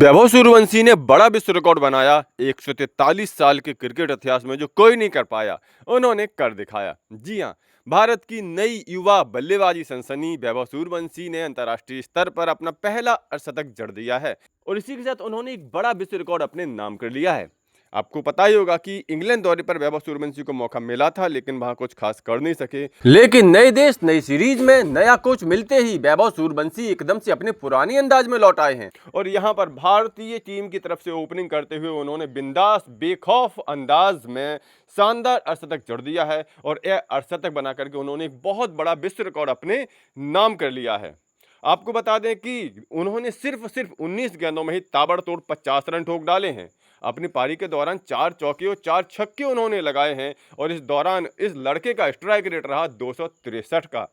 वैभव सूर्यवंशी ने बड़ा विश्व रिकॉर्ड बनाया। 143 साल के क्रिकेट इतिहास में जो कोई नहीं कर पाया, उन्होंने कर दिखाया। जी हां, भारत की नई युवा बल्लेबाजी सनसनी वैभव सूर्यवंशी ने अंतर्राष्ट्रीय स्तर पर अपना पहला अर्धशतक जड़ दिया है और इसी के साथ उन्होंने एक बड़ा विश्व रिकॉर्ड अपने नाम कर लिया है। आपको पता ही होगा कि इंग्लैंड दौरे पर वैभव सूर्यवंशी को मौका मिला था, लेकिन वहां कुछ खास कर नहीं सके। लेकिन नए देश नई सीरीज में नया कोच मिलते ही वैभव सूर्यवंशी एकदम से अपने पुराने अंदाज में लौट आए हैं और यहां पर भारतीय टीम की तरफ से ओपनिंग करते हुए उन्होंने बिंदास बेखौफ अंदाज में शानदार अर्धशतक जड़ दिया है और यह अर्धशतक बना करके उन्होंने एक बहुत बड़ा विश्व रिकॉर्ड अपने नाम कर लिया है। आपको बता दें कि उन्होंने सिर्फ 19 गेंदों में ही ताबड़तोड़ 50 रन ठोक डाले हैं। अपनी पारी के दौरान 4 चौके और 4 छक्के उन्होंने लगाए हैं और इस दौरान इस लड़के का स्ट्राइक रेट रहा 263 का।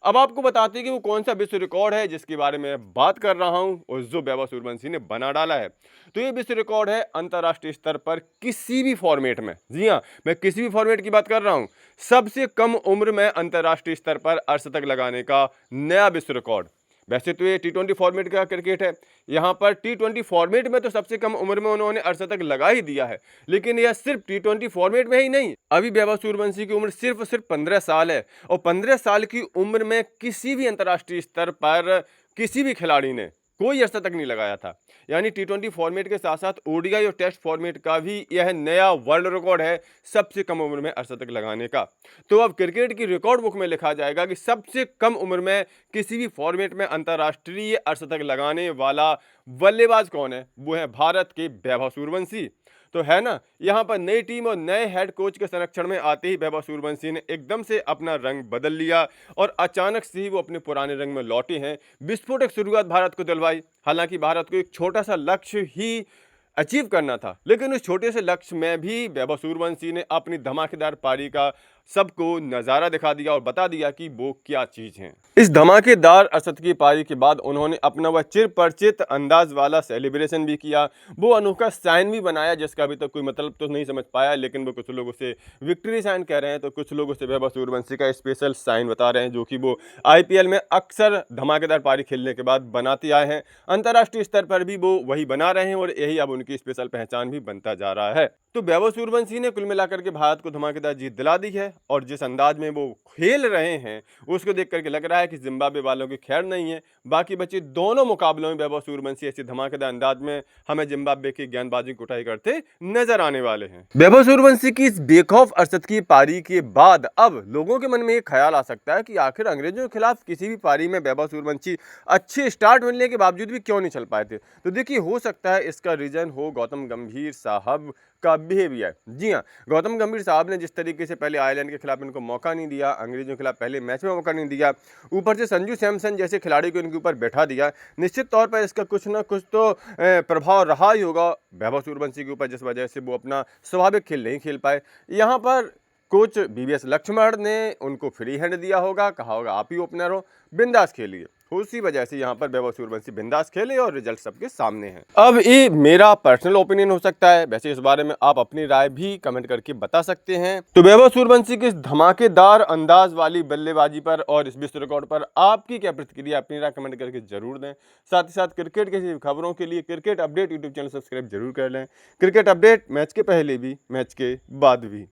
अब आपको बताते हैं कि वो कौन सा विश्व रिकॉर्ड है जिसके बारे में बात कर रहा हूं और जो वैभव सूर्यवंशी ने बना डाला है। तो ये विश्व रिकॉर्ड है अंतर्राष्ट्रीय स्तर पर किसी भी फॉर्मेट में। जी हां, मैं किसी भी फॉर्मेट की बात कर रहा हूं। सबसे कम उम्र में अंतर्राष्ट्रीय स्तर पर अर्धशतक लगाने का नया विश्व रिकॉर्ड। वैसे तो ये टी20 फॉर्मेट का क्रिकेट है, यहाँ पर टी20 फॉर्मेट में तो सबसे कम उम्र में उन्होंने अर्धशतक लगा ही दिया है, लेकिन यह सिर्फ टी20 फॉर्मेट में ही नहीं। अभी वैभव सूर्यवंशी की उम्र सिर्फ 15 साल है और 15 साल की उम्र में किसी भी अंतर्राष्ट्रीय स्तर पर किसी भी खिलाड़ी ने कोई अर्धशतक नहीं लगाया था। यानी टी20 फॉर्मेट के साथ साथ ओडीआई और टेस्ट फॉर्मेट का भी यह नया वर्ल्ड रिकॉर्ड है सबसे कम उम्र में अर्धशतक लगाने का। तो अब क्रिकेट की रिकॉर्ड बुक में लिखा जाएगा कि सबसे कम उम्र में किसी भी फॉर्मेट में अंतर्राष्ट्रीय अर्धशतक लगाने वाला बल्लेबाज कौन है? वो है भारत के वैभव सूर्यवंशी। तो है ना, यहाँ पर नई टीम और नए हेड कोच के संरक्षण में आते ही वैभव सूर्यवंशी ने एकदम से अपना रंग बदल लिया और अचानक से ही वो अपने पुराने रंग में लौटे हैं। विस्फोटक शुरुआत भारत को दिलवाई। हालांकि भारत को एक छोटा सा लक्ष्य ही अचीव करना था, लेकिन उस छोटे से लक्ष्य में भी वैभव सूर्यवंशी ने अपनी धमाकेदार पारी का सबको नज़ारा दिखा दिया और बता दिया कि वो क्या चीज़ है। इस धमाकेदार अर्धशतक की पारी के बाद उन्होंने अपना वह चिर परिचित अंदाज वाला सेलिब्रेशन भी किया, वो अनोखा साइन भी बनाया जिसका अभी तक कोई मतलब तो नहीं समझ पाया, लेकिन वो कुछ लोग उसे विक्ट्री साइन कह रहे हैं तो कुछ लोग उसे वैभव सूर्यवंशी का स्पेशल साइन बता रहे हैं, जो कि वो आईपीएल में अक्सर धमाकेदार पारी खेलने के बाद बनाते आए हैं। अंतर्राष्ट्रीय स्तर पर भी वो वही बना रहे हैं और यही अब उनकी स्पेशल पहचान भी बनता जा रहा है। तो वैभव सूर्यवंशी ने कुल मिलाकर के भारत को धमाकेदार जीत दिला दी है और जिस अंदाज में वो खेल रहे हैं उसको देख करके लग रहा है कि जिम्बाब्वे वालों की खैर नहीं है। बाकी बचे दोनों मुकाबलों में वैभव सूर्यवंशी ऐसे धमाकेदार अंदाज में हमें जिम्बाब्वे की गेंदबाजी कुटाई करते नजर आने वाले हैं। वैभव सूर्यवंशी की इस बेखौफ अर्धशतक की पारी के बाद अब लोगों के मन में एक ख्याल आ सकता है कि आखिर अंग्रेजों के खिलाफ किसी भी पारी में वैभव सूर्यवंशी अच्छे स्टार्ट मिलने के बावजूद भी क्यों नहीं चल पाए थे। तो देखिए, हो सकता है इसका रीजन हो गौतम गंभीर साहब का बिहेवियर। जी हाँ, गौतम गंभीर साहब ने जिस तरीके से पहले आयरलैंड के खिलाफ इनको मौका नहीं दिया, अंग्रेजों के खिलाफ पहले मैच में मौका नहीं दिया, ऊपर से संजू सैमसन जैसे खिलाड़ी को इनके ऊपर बैठा दिया, निश्चित तौर पर इसका कुछ ना कुछ तो प्रभाव रहा ही होगा वैभव सूर्यवंशी के ऊपर, जिस वजह से वो अपना स्वाभाविक खेल नहीं खेल पाए। यहाँ पर कोच बीवीएस लक्ष्मण ने उनको फ्री हैंड दिया होगा, कहा होगा आप ही ओपनर हो, बिंदास खेलिए। उसी वजह से यहाँ पर वैभव सूर्यवंशी बिंदास खेले और रिजल्ट सबके सामने हैं। अब ये मेरा पर्सनल ओपिनियन हो सकता है, वैसे इस बारे में आप अपनी राय भी कमेंट करके बता सकते हैं। तो वैभव सूर्यवंशी की इस धमाकेदार अंदाज वाली बल्लेबाजी पर और इस विश्व रिकॉर्ड पर आपकी क्या प्रतिक्रिया, अपनी राय कमेंट करके जरूर दें। साथ ही साथ क्रिकेट की खबरों के लिए cricket update YouTube channel subscribe जरूर कर लें। क्रिकेट अपडेट मैच के पहले भी, मैच के बाद भी।